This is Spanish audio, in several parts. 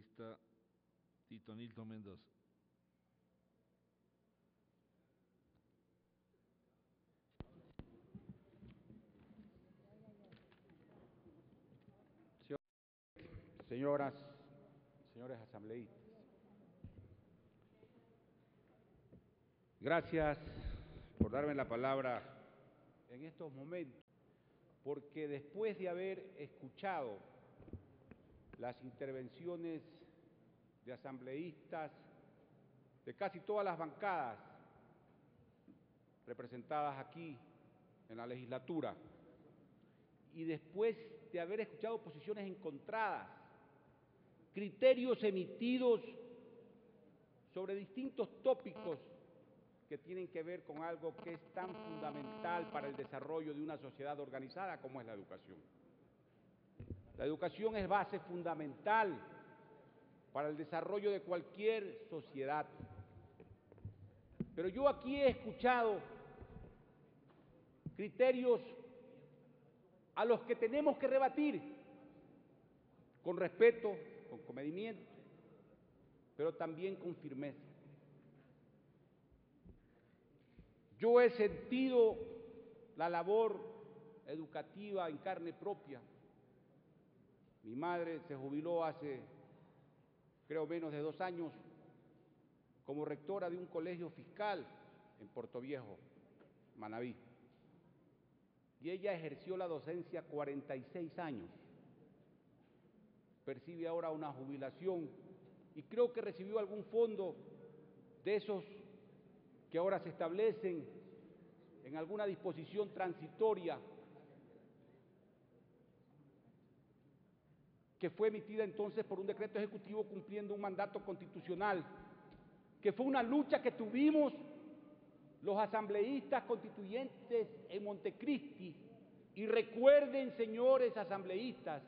asambleísta Tito Nilton Mendoza. Señoras, señores asambleístas, gracias por darme la palabra en estos momentos, porque después de haber escuchado las intervenciones de asambleístas de casi todas las bancadas representadas aquí en la legislatura, y después de haber escuchado posiciones encontradas, criterios emitidos sobre distintos tópicos que tienen que ver con algo que es tan fundamental para el desarrollo de una sociedad organizada como es la educación. La educación es base fundamental para el desarrollo de cualquier sociedad. Pero yo aquí he escuchado criterios a los que tenemos que rebatir con respeto, con comedimiento, pero también con firmeza. Yo he sentido la labor educativa en carne propia. Mi madre se jubiló hace, creo, menos de 2 años como rectora de un colegio fiscal en Puerto Viejo, Manabí. Y ella ejerció la docencia 46 años. Percibe ahora una jubilación y creo que recibió algún fondo de esos que ahora se establecen en alguna disposición transitoria que fue emitida entonces por un decreto ejecutivo cumpliendo un mandato constitucional, que fue una lucha que tuvimos los asambleístas constituyentes en Montecristi. Y recuerden, señores asambleístas,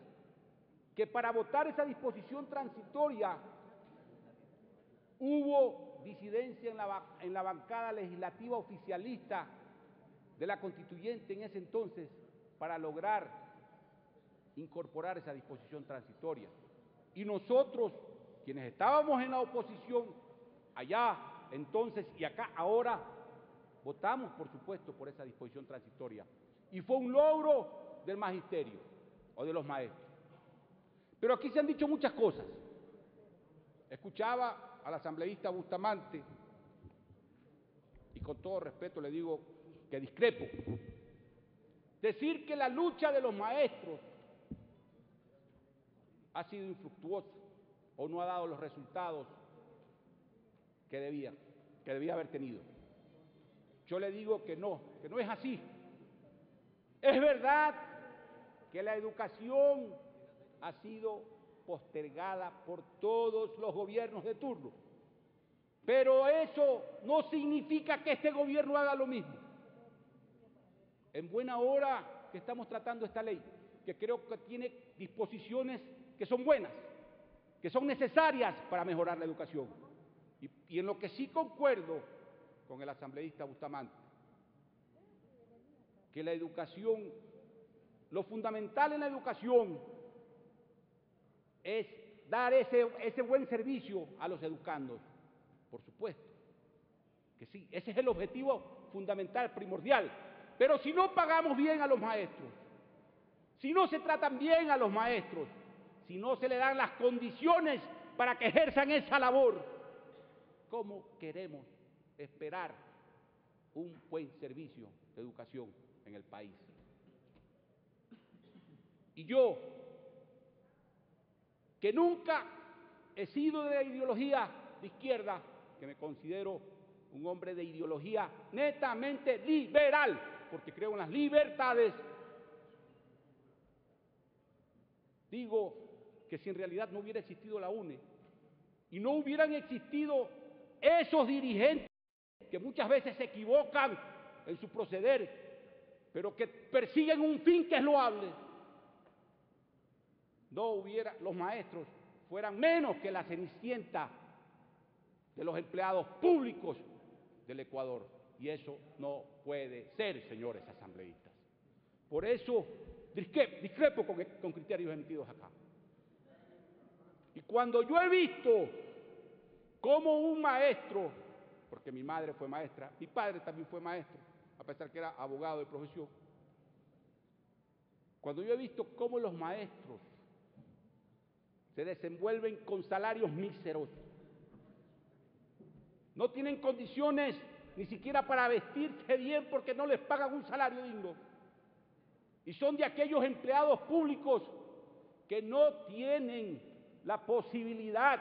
que para votar esa disposición transitoria hubo disidencia en la bancada legislativa oficialista de la constituyente en ese entonces para lograr incorporar esa disposición transitoria. Y nosotros, quienes estábamos en la oposición, allá entonces y acá ahora, votamos, por supuesto, por esa disposición transitoria. Y fue un logro del magisterio o de los maestros. Pero aquí se han dicho muchas cosas. Escuchaba al asambleísta Bustamante, y con todo respeto le digo que discrepo, decir que la lucha de los maestros ha sido infructuosa o no ha dado los resultados que debía haber tenido. Yo le digo que no es así. Es verdad que la educación ha sido postergada por todos los gobiernos de turno, pero eso no significa que este gobierno haga lo mismo. En buena hora que estamos tratando esta ley, que creo que tiene disposiciones que son buenas, que son necesarias para mejorar la educación. Y en lo que sí concuerdo con el asambleísta Bustamante, que la educación, lo fundamental en la educación es dar ese buen servicio a los educandos, por supuesto, que sí, ese es el objetivo fundamental, primordial. Pero si no pagamos bien a los maestros, si no se tratan bien a los maestros, si no se le dan las condiciones para que ejerzan esa labor, ¿cómo queremos esperar un buen servicio de educación en el país? Y yo, que nunca he sido de la ideología de izquierda, que me considero un hombre de ideología netamente liberal, porque creo en las libertades, digo que si en realidad no hubiera existido la UNE y no hubieran existido esos dirigentes que muchas veces se equivocan en su proceder, pero que persiguen un fin que es loable, los maestros fueran menos que la cenicienta de los empleados públicos del Ecuador. Y eso no puede ser, señores asambleístas. Por eso discrepo con criterios emitidos acá. Y cuando yo he visto cómo un maestro, porque mi madre fue maestra, mi padre también fue maestro, a pesar que era abogado de profesión, cuando yo he visto cómo los maestros se desenvuelven con salarios míseros, no tienen condiciones ni siquiera para vestirse bien porque no les pagan un salario digno, y son de aquellos empleados públicos que no tienen la posibilidad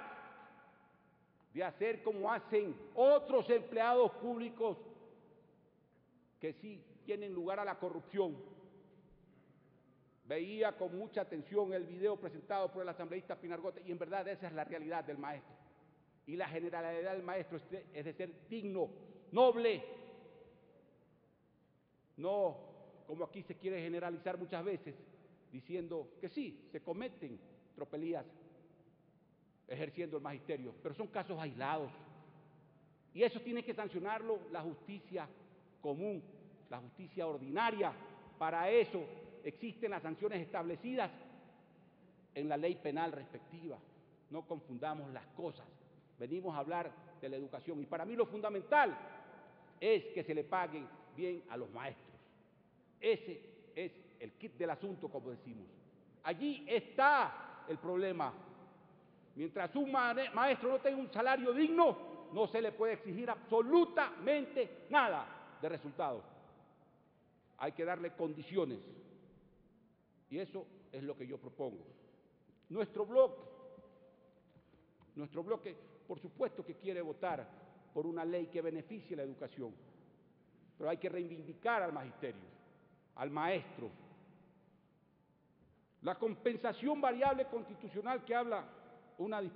de hacer como hacen otros empleados públicos que sí tienen lugar a la corrupción. Veía con mucha atención el video presentado por el asambleísta Pinargote y en verdad esa es la realidad del maestro. Y la generalidad del maestro es de ser digno, noble, no como aquí se quiere generalizar muchas veces, diciendo que sí, se cometen tropelías ejerciendo el magisterio, pero son casos aislados. Y eso tiene que sancionarlo la justicia común, la justicia ordinaria. Para eso existen las sanciones establecidas en la ley penal respectiva. No confundamos las cosas. Venimos a hablar de la educación y para mí lo fundamental es que se le pague bien a los maestros. Ese es el kit del asunto, como decimos. Allí está el problema. Mientras un maestro no tenga un salario digno, no se le puede exigir absolutamente nada de resultados. Hay que darle condiciones. Y eso es lo que yo propongo. Nuestro bloque, por supuesto que quiere votar por una ley que beneficie la educación, pero hay que reivindicar al magisterio, al maestro. La compensación variable constitucional que habla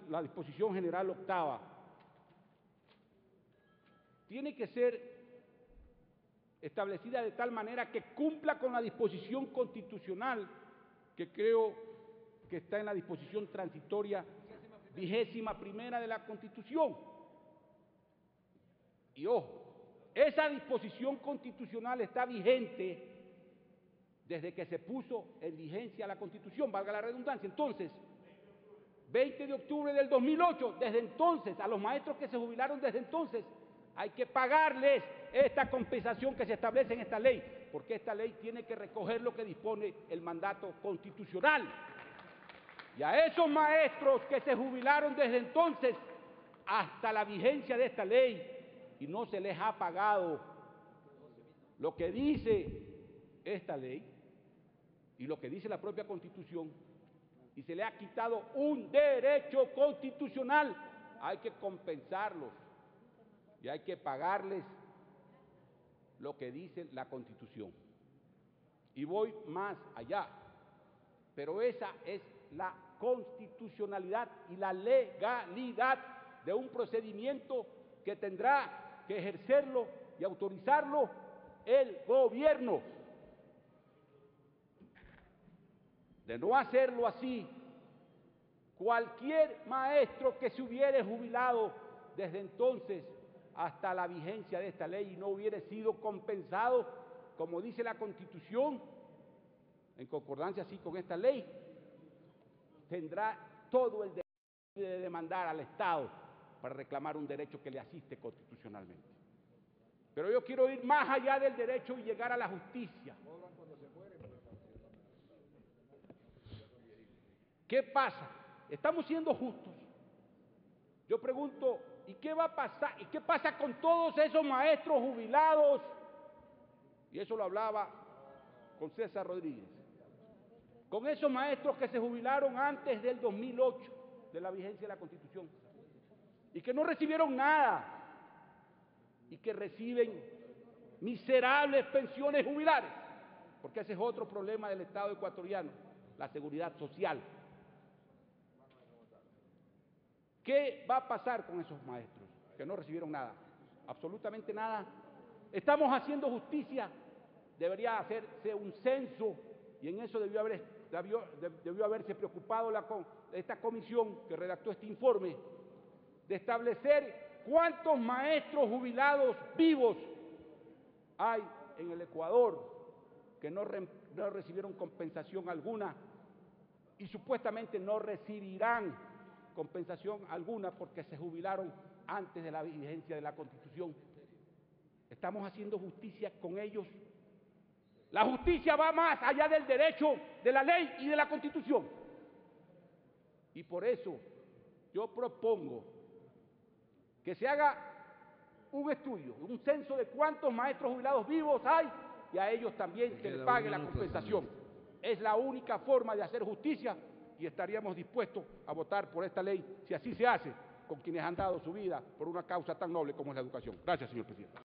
la disposición general octava tiene que ser establecida de tal manera que cumpla con la disposición constitucional que creo que está en la disposición transitoria 21ª de la Constitución. Y ojo, esa disposición constitucional está vigente desde que se puso en vigencia la Constitución, valga la redundancia. Entonces, 20 de octubre del 2008, desde entonces, a los maestros que se jubilaron desde entonces, hay que pagarles esta compensación que se establece en esta ley, porque esta ley tiene que recoger lo que dispone el mandato constitucional. Y a esos maestros que se jubilaron desde entonces hasta la vigencia de esta ley y no se les ha pagado lo que dice esta ley y lo que dice la propia Constitución, y se le ha quitado un derecho constitucional, hay que compensarlos y hay que pagarles lo que dice la Constitución. Y voy más allá, pero esa es la constitucionalidad y la legalidad de un procedimiento que tendrá que ejercerlo y autorizarlo el gobierno. De no hacerlo así, cualquier maestro que se hubiere jubilado desde entonces hasta la vigencia de esta ley y no hubiera sido compensado, como dice la Constitución, en concordancia así con esta ley, tendrá todo el derecho de demandar al Estado para reclamar un derecho que le asiste constitucionalmente. Pero yo quiero ir más allá del derecho y llegar a la justicia. ¿Qué pasa? Estamos siendo justos. Yo pregunto, ¿y qué va a pasar? ¿Y qué pasa con todos esos maestros jubilados? Y eso lo hablaba con César Rodríguez. Con esos maestros que se jubilaron antes del 2008, de la vigencia de la Constitución, y que no recibieron nada, y que reciben miserables pensiones jubilares, porque ese es otro problema del Estado ecuatoriano, la seguridad social. ¿Qué va a pasar con esos maestros que no recibieron nada? Absolutamente nada. Estamos haciendo justicia. Debería hacerse un censo y en eso debió haberse preocupado esta comisión que redactó este informe, de establecer cuántos maestros jubilados vivos hay en el Ecuador que no recibieron compensación alguna y supuestamente no recibirán compensación alguna porque se jubilaron antes de la vigencia de la Constitución. Estamos haciendo justicia con ellos. La justicia va más allá del derecho, de la ley y de la Constitución. Y por eso yo propongo que se haga un estudio, un censo de cuántos maestros jubilados vivos hay y a ellos también se les pague la compensación. Es la única forma de hacer justicia y estaríamos dispuestos a votar por esta ley si así se hace con quienes han dado su vida por una causa tan noble como es la educación. Gracias, señor presidente.